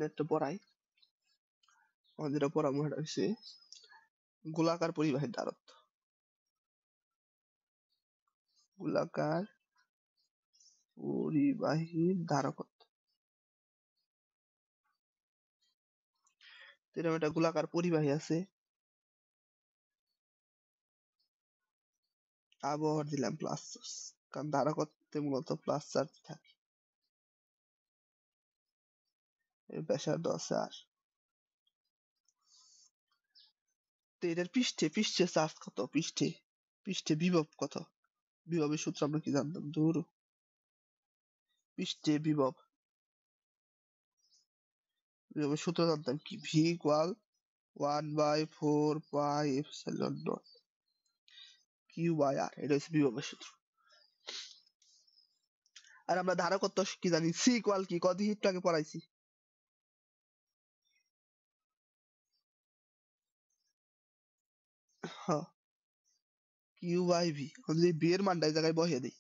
একটা পড়াই, আমাদের যেটা পড়াবো সেটা হচ্ছে গোলাকার পরিবাহীর দ্বারত্ব। গোলাকার পরিবাহীর ধারকত্ব। এরকম একটা গোলাকার পরিবাহী আছে, আবহাওয়ার দিলাম প্লাস চার্জ, কারণ ধারকত্বে মূলত প্লাস চার্জ থাকে। এর ব্যাসার্ধ আছে আর। তো এটার পৃষ্ঠে পৃষ্ঠে চার্জ কত, পৃষ্ঠে পৃষ্ঠে বিভব কত? বিভবের সূত্র আমরা কি জানতাম? ধরো পৃষ্ঠে বিভব, বিভবের সূত্র জানতাম কি? ভি ইকুয়াল 1/4πε0 কিউ বাই আর। এটা হচ্ছে বিভবের সূত্র। আর আমরা ধারকত্ব কি জানি? সি ইকুয়াল কি? কদিন একটু আগে পড়াইছি। হ্যাঁ, কিউ বাই ভি। যদি ভি এর মানটা এই জায়গায় বসিয়ে দিই,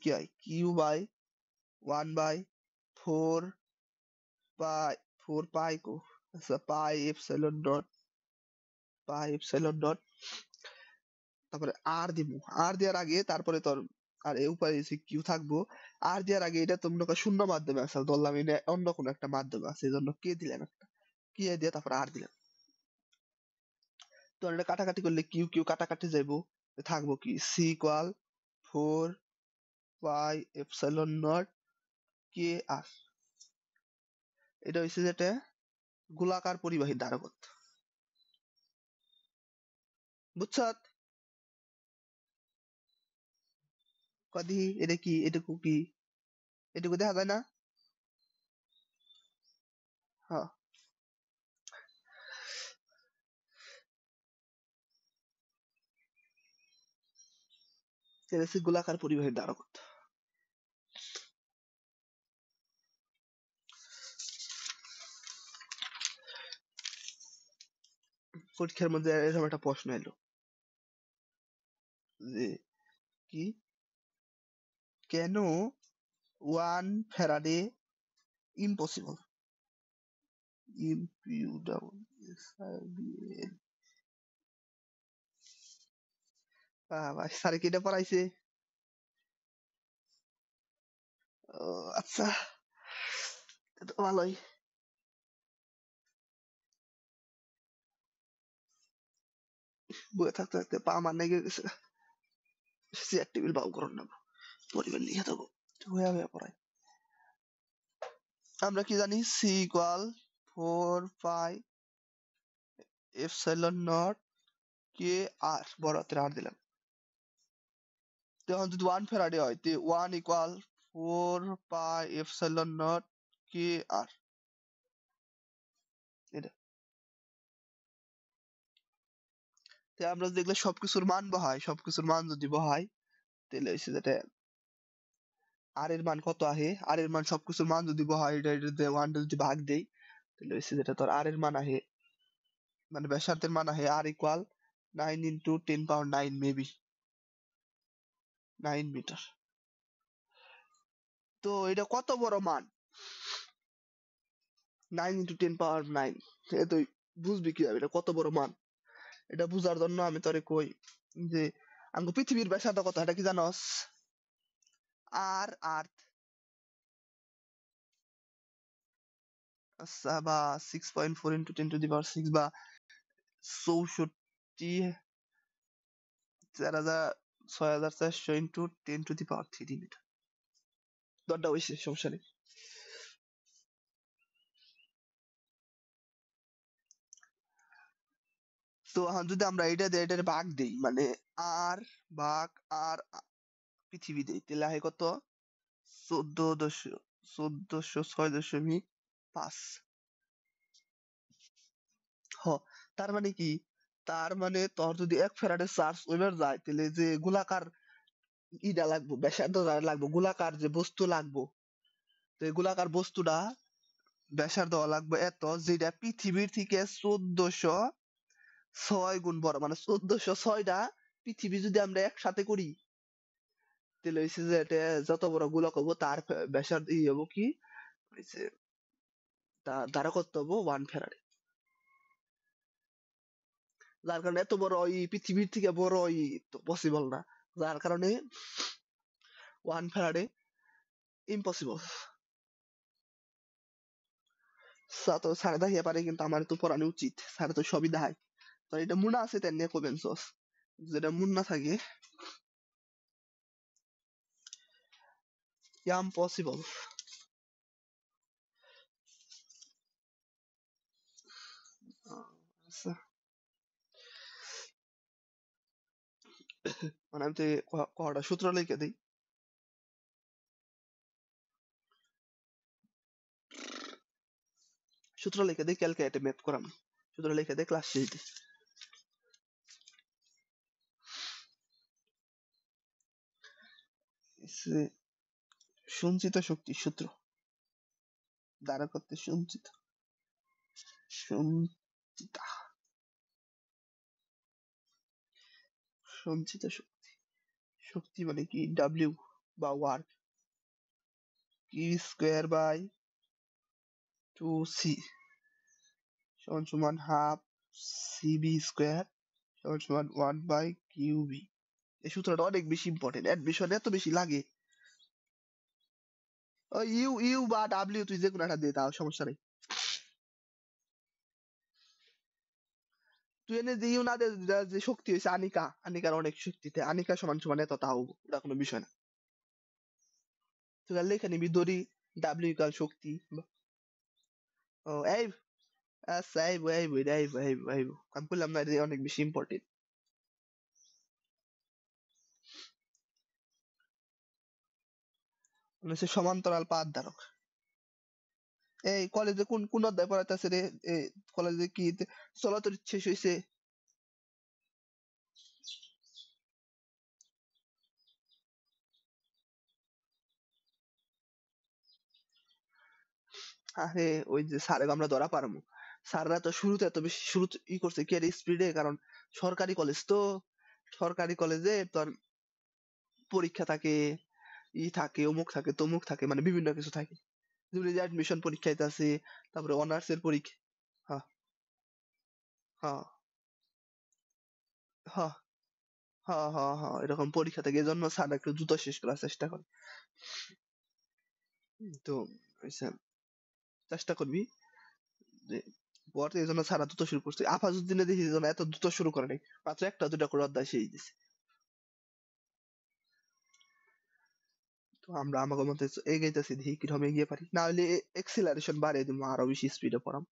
কি হয়? কিউ বাই 1/4 পাই কো, আচ্ছা pi epsilon dot, pi epsilon dot, তারপরে আর দিব। আর দেওয়ার আগে তারপরে তোর আর এ উপায় কিউ থাকবো। আর দেওয়ার আগে এটা তোমরা শূন্য মাধ্যমে আছে, ধরলাম এটা অন্য কোনো একটা মাধ্যমে আছে, এই জন্য কে দিলাম একটা, কে দিয়ে তারপরে আর দিলাম। তো এটা কাটাকাটি করলে কিউ কিউ কাটাকাটি যাইবো, থাকবো কি? সি ইকুয়াল 4πε0 কে আর। এটা হচ্ছে যেটা গোলাকার পরিবাহীর ধারকত্ব। বুঝছত? কদি এটা কি? এটুকু কি? এটুকু দেখা যায় না? হ্যাঁ, এটা হচ্ছে গোলাকার পরিবাহীর ধারকত্ব। পরীক্ষার মধ্যে এরকম একটা প্রশ্ন এলো যে কি, কেন 1 ফ্যারাডে ইম্পসিবল? ইম্পিউডাবল। বাবা, স্যার কি এটা পড়াইছে? ও আচ্ছা, এটা তো ভালোই। বইয়ে থাকতে থাকতে পা আমার লেগে গেছে, চেয়ার টেবিল বাউ করুন না, পরিবার লিখে দেবো হয়ে হয়ে পড়াই। আমরা কি জানি? সি ইকুয়াল 4πε0 কে আর, বড় হাতের আর দিলাম। তখন যদি 1 ফ্যারাডে হয়, 1 ইকুয়াল 4πε0 কে আর। এটা আমরা যেগুলো সবকিছুর মান বহাই, সবকিছুর মান যদি বহাই, তাহলে হচ্ছে যেটা আর এর মান কত আহে, আর এর মান সবকিছুর মান যদি বহাই, এটা ওয়ানটা যদি ভাগ দেই, তাহলে হচ্ছে যেটা তোর আর এর মান আহে, মানে ব্যাসার্ধের মান আহে আর ইকুয়াল 9 × 10⁹ মেবি 9 মিটার। তো এটা কত বড় মান? 9 × 10⁹ এ তুই বুঝবি কিভাবে এটা কত বড় মান? এটা বুঝার জন্য আমি তোরে কই যে আমাকে পৃথিবীর ব্যাসার্ধ কত, এটা কি জানোস? আর আর্থ, আচ্ছা, বা 6.4 × 10⁶ বা 64,400 × 10⁻³ মিটার। দরটা হইছে, সমস্যা নেই। তো এখন যদি আমরা এটা দিয়ে এটার ভাগ দেই, মানে আর ভাগ আর পৃথিবী দেই, তাহলে আহে কত? 1406.5। হ, তার মানে কি? তার মানে তোর যদি 1 ফ্যারাডে চার্জ ওইবার যায়, তাহলে যে গোলাকার ইটা লাগবো, ব্যাসার্ধ লাগবো, গোলাকার যে বস্তু লাগবো, তো এই গোলাকার বস্তুটা ব্যাসার্ধ লাগবে এত, যেটা পৃথিবীর থেকে 1406 গুণ বড়, মানে 1406টা পৃথিবী যদি আমরা একসাথে করি, তাহলে হইছে যে এটা যত বড় গোলক হবো তার ব্যাসার্ধ হবো কি হইছে দ্বারা করতে হবো 1 ফ্যারাড। যার কারণে এত বড় এই পৃথিবীর থেকে বড় এই তো পসিবল না, যার কারণে 1 ফ্যারাডে ইম্পসিবল। তো স্যার দেখিয়ে পারে কিন্তু আমার তো পড়ানো উচিত, স্যার তো সবই দেখায়। তো এটা মনে আছে তেমনি কবেন সস, যেটা মন না থাকে ইম্পসিবল। আচ্ছা মানে আমি তো কটা সূত্র লিখে দিই। সূত্র লিখে দিই ক্যালকুলেটে ম্যাথ করাম, সূত্র লিখে দিই ক্লাস শেষ দিই। সঞ্চিত শক্তি সূত্র দ্বারা করতে সঞ্চিত সঞ্চিতা সঞ্চিত শক্তি, শক্তি মানে কি ডাব্লিউ বা ওয়ার্ক কি স্কোয়ার বাই 2c সমান সমান হাফ সিবি স্কোয়ার সমান সমান 1/কিউবি। এই সূত্রটা অনেক বেশি ইম্পর্টেন্ট, অ্যাডমিশনে এত বেশি লাগে। ও ইউ ইউ বা ডাব্লিউ তুই যে কোনো একটা দে, তাও সমস্যা নেই। তুই এনে যে ইউ না দে, যে শক্তি হয়েছে আনিকা, আনিকার অনেক শক্তিতে আনিকা সমান সমান এত, তাও ওটা কোনো বিষয় না। তুই লেখা নিবি দড়ি ডাব্লিউ ইকাল শক্তি। ও এই আচ্ছা আইবো আইবো এটা আইবো আইবো আইবো, আমি বললাম না এটা অনেক বেশি ইম্পর্টেন্ট। হচ্ছে সমান্তরাল পাত ধারক। এই কলেজে কোন কোন অধ্যায় পড়াইতেছে রে? কলেজে কি চলাচল শেষ হয়েছে? আরে ওই যে স্যার আমরা ধরা পারবো, স্যাররা তো শুরুতে এত বেশি শুরু ই করছে কি স্পিডে, কারণ সরকারি কলেজ তো, সরকারি কলেজে তোর পরীক্ষা থাকে, ই থাকে অমুক থাকে তমুক থাকে, মানে বিভিন্ন কিছু থাকে। যেমন যে অ্যাডমিশন পরীক্ষা আছে, তারপরে অনার্স এর পরীক্ষা। হ্যাঁ হ্যাঁ হ্যাঁ হ্যাঁ হ্যাঁ হ্যাঁ এরকম পরীক্ষা থাকে, এই জন্য স্যার একটু দ্রুত শেষ করার চেষ্টা করে। তো চেষ্টা করবি যে পড়তে, এই জন্য স্যার দ্রুত শুরু করছে। আফাজউদ্দিনে দেখি এই জন্য এত দ্রুত শুরু করে নাই, মাত্র একটা দুটা করে অধ্যায় শেষ দিছে। তো আমরা আমাদের মতো এগিয়েছি, দেখি কিরকম এগিয়ে পারি, না হলে এক্সিলারেশন বাড়িয়ে দিব, আরো বেশি স্পিডে পড়াম।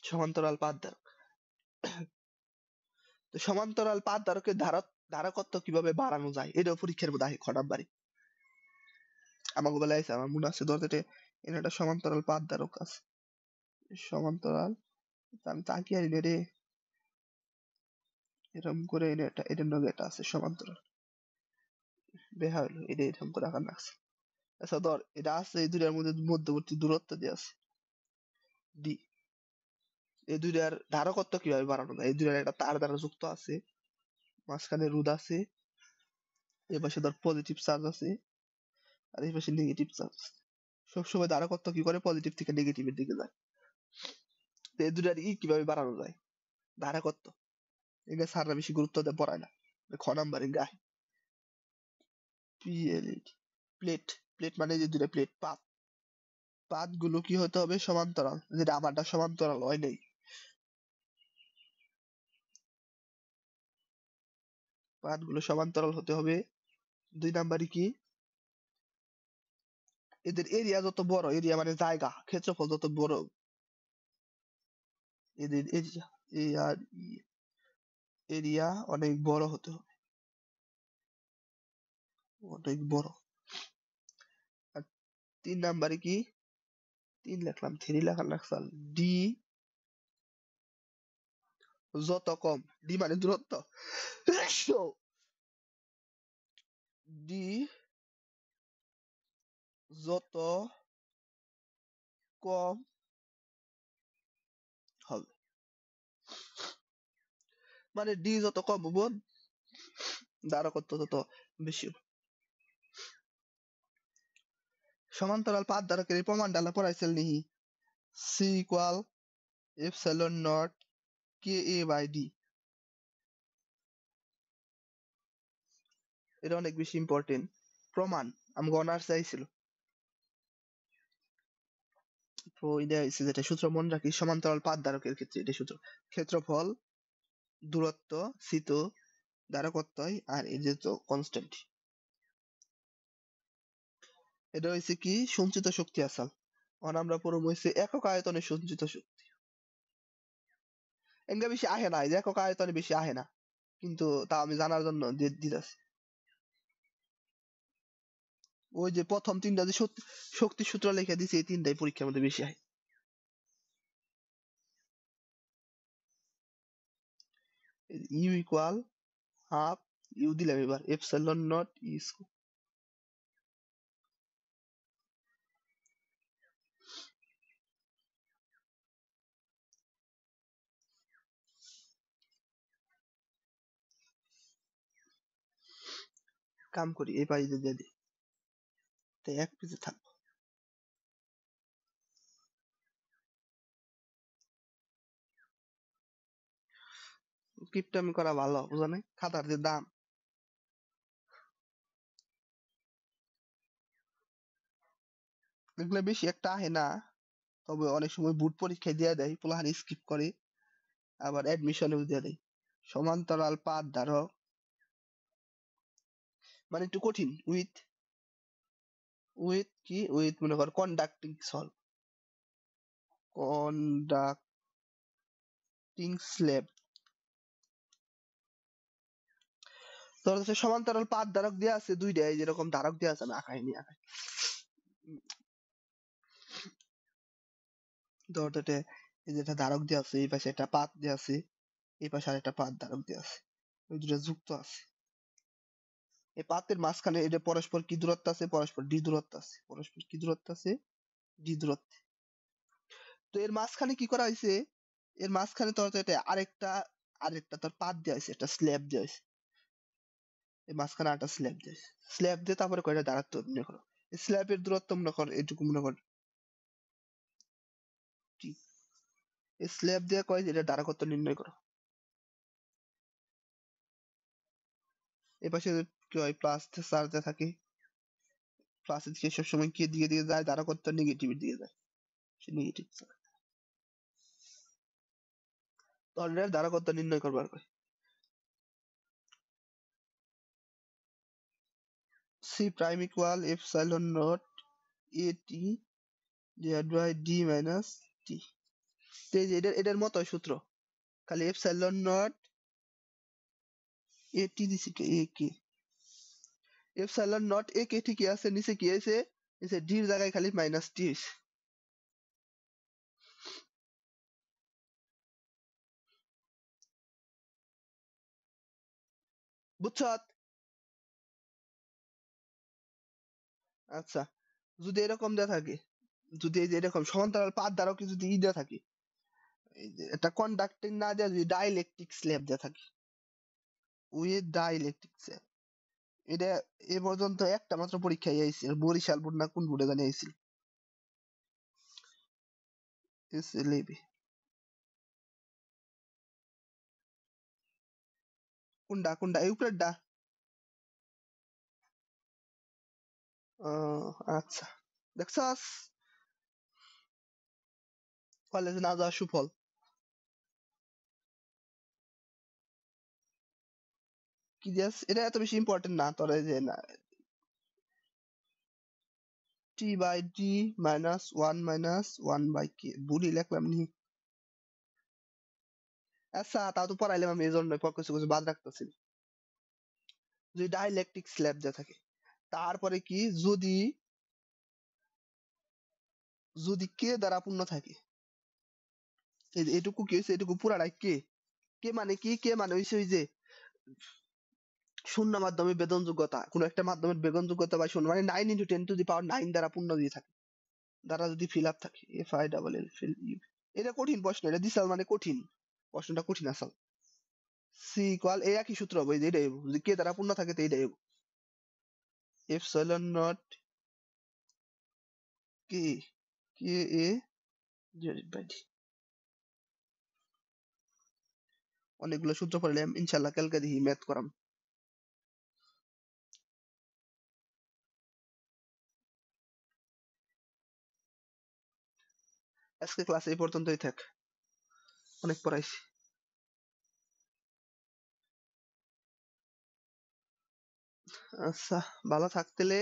সমান্তরাল পাত ধারক। তো সমান্তরাল পাত ধারকের ধারকত্ব কিভাবে বাড়ানো যায়, এটাও পরীক্ষার মধ্যে খ নাম্বারই আমাকে বলে আছে, আমার মনে আছে ধরতে এর একটা সমান্তরাল পাত ধারক আছে। সমান্তরাল, আমি তাকিয়ে আনি রে, এরকম করে এটা এটার নামে এটা আছে সমান্তরাল, বেহা হইলো এটা এরকম করে আঁকার লাগছে। আচ্ছা ধর এটা আছে, এই দুটার মধ্যে মধ্যবর্তী দূরত্ব দিয়ে আছে ডি। এই দুইটার ধারকত্ব কিভাবে বাড়ানো যায়, এই দুইটার একটা তার দ্বারা যুক্ত আছে, মাঝখানে রোধ আছে, এই পাশে ধর পজিটিভ চার্জ আছে, আর এই পাশে নেগেটিভ চার্জ। সবসময় ধারকত্ব কি করে, পজিটিভ থেকে নেগেটিভের দিকে যায়। তো এই দুইটার কিভাবে বাড়ানো যায় ধারকত্ব, এগুলো স্যাররা বেশি গুরুত্ব দিয়ে পড়ায় না, খ নাম্বার গায়ে। পিএলইডি প্লেট, প্লেট মানে যে দুটা প্লেট পাত, পাত গুলো কি হতে হবে সমান্তরাল, যেটা আমারটা সমান্তরাল হয় নাই। পাত গুলো সমান্তরাল হতে হবে। 2 নাম্বারই কি, এদের এরিয়া যত বড়, এরিয়া মানে জায়গা, ক্ষেত্রফল যত বড়, এদের এরিয়া, এরিয়া এরিয়া অনেক বড় হতে হবে, অনেক বড়। আর 3 নাম্বারে কি, 3 লিখলাম, 3 লেখার লাগছে, ডি যত কম, ডি মানে দূরত্ব, ডি যত কম হবে, মানে ডি যত কম হবো ধারকত্ব তত বেশি হবে। সমান্তরাল পাত ধারকের এই প্রমাণ ডালা পড়াইছিল নি? C equal epsilon naught K A by D. এটা অনেক বেশি ইম্পর্টেন্ট প্রমাণ। আমাকে অনার্স চাইছিল। তো এটা হচ্ছে যেটা সূত্র মনে রাখি সমান্তরাল পাত ধারকের ক্ষেত্রে এটা সূত্র। ক্ষেত্রফল, দূরত্ব, স্থিত, ধারকত্ব আর এই যে তো কনস্ট্যান্ট। এটা হচ্ছে কি সঞ্চিত শক্তি আসাল। আর আমরা পড়ব হচ্ছে একক আয়তনে সঞ্চিত শক্তি। এঙ্গা বেশি আহে না, এই যে একক আয়তনে বেশি আহে না, কিন্তু তা আমি জানার জন্য দিতেছি। ওই যে প্রথম তিনটা যে শক্তি সূত্র লিখে দিছি এই তিনটাই পরীক্ষার মধ্যে বেশি আহে। ইউ ইকুয়াল হাফ ইউ দিলাম এবার এপসাইলন নট ই স্কয়ার। কাম করি এই পাশে দিয়ে দিই, তাই এক পেজে থাকবো। কিপটামি করা ভালো, বুঝো নাই? খাতার যে দাম। এগুলো বেশি একটা আহে না, তবে অনেক সময় বুট পরীক্ষায় দিয়ে দেয়, পোলাহান স্কিপ করে, আবার অ্যাডমিশনেও দিয়ে দেয়। সমান্তরাল পাত ধারক মানে একটু কঠিন। উইথ কি উইথ মনে কর কন্ডাক্টিং সল্ভ, কন্ডাক্টিং স্ল্যাব। তোর কাছে সমান্তরাল পাত ধারক দেওয়া আছে দুইটা, এই যেরকম ধারক দেওয়া আছে, আমি আঁকাইনি আঁকাই। ধর এটা এই যেটা ধারক দেওয়া আছে, এই পাশে একটা পাত দেওয়া আছে, এই পাশে আরেকটা পাত ধারক দেওয়া আছে, ওই দুটো যুক্ত আছে। এই পাতের মাঝখানে এটা পরস্পর কি দূরত্ব আছে? পরস্পর ডি দূরত্ব আছে। পরস্পর কি দূরত্ব আছে? ডি দূরত্ব। তো এর মাঝখানে কি করা হয়েছে? এর মাঝখানে তোর এটা আরেকটা আরেকটা তোর পাত দেওয়া হয়েছে, একটা স্ল্যাব দেওয়া হয়েছে। এই মাঝখানে আরেকটা স্ল্যাব দেওয়া হয়েছে। স্ল্যাব দিয়ে তারপরে কয়টা দাঁড়াতে মনে করো, স্ল্যাবের দূরত্ব মনে কর এটুকু মনে কর টি। এই স্ল্যাব দিয়ে কয় এটা দাঁড়াকত্ব নির্ণয় করো। এই পাশে কি হয়? প্লাস চার্জ থাকে, প্লাসের দিকে সবসময় কি দিকে দিকে যায়? দাঁড়াকত্ব নেগেটিভের দিকে যায়, সে নেগেটিভ। তাহলে এর ধারকত্ব নির্ণয় করবার কয় C prime equal epsilon naught A T divide by D minus T. এই যে এটার মতোই সূত্র, খালি এপসাইলন নট এ টি দিছি কে এ কে, এপসাইলন নট এ কে ঠিকই আছে, নিচে কি আছে? নিচে ডি এর জায়গায় খালি মাইনাস টি আছে। বুঝছত? আচ্ছা, যদি এরকম দেয়া থাকে, যদি এই যে এরকম সমান্তরাল পাত দ্বারাও কি যদি ই দেয়া থাকে, এই যে একটা কন্ডাক্টিং না দেয়া যদি ডাইইলেকট্রিক স্ল্যাব দেয়া থাকে, উইথ ডাইইলেকট্রিক স্ল্যাব, এটা এ পর্যন্ত একটা মাত্র পরীক্ষায় আইছে, বরিশাল বোর্ড না কোন বোর্ডে জানি আইছিল। এসএলএবি কোনটা কোনটা এই উপরেরটা? আচ্ছা, দেখছস কলেজে না যাওয়ার সুফল। কি দিয়াস? এটা এত বেশি ইম্পর্টেন্ট না তোর, এই যে না T by T minus one by K বুড়ি লিখলাম নি। আচ্ছা, তাও তো পড়াইলাম আমি, এই জন্য কিছু কিছু বাদ রাখতেছি। যদি ডাইইলেকট্রিক স্ল্যাব যা থাকে, তারপরে কি যদি যদি কে দ্বারা পূর্ণ থাকে, এই যে এটুকু কি হয়েছে? এটুকু পুরাটাই কে। কে মানে কি? কে মানে হইছে ওই যে শূন্য মাধ্যমে বেদন যোগ্যতা, কোন একটা মাধ্যমের বেদন যোগ্যতা বা শূন্য মানে 9 × 10⁹ দ্বারা পূর্ণ দিয়ে থাকে, দ্বারা যদি ফিল আপ থাকে, F I double L fill you. এটা কঠিন প্রশ্ন, এটা দিশাল মানে কঠিন, প্রশ্নটা কঠিন আসল। সি ইকুয়াল এই একই সূত্র হবে, এইটাই হইব। যদি কে দ্বারা পূর্ণ থাকে তো এইটাই হইব। Epsilon naught K, K A divided by D. অনেকগুলো সূত্র পড়লাম, ইনশাল্লাহ কালকে দেখি ম্যাথ করাম। আজকে ক্লাস এই পর্যন্তই থাক, অনেক পড়াইছি। আচ্ছা, ভালো থাকতেলে।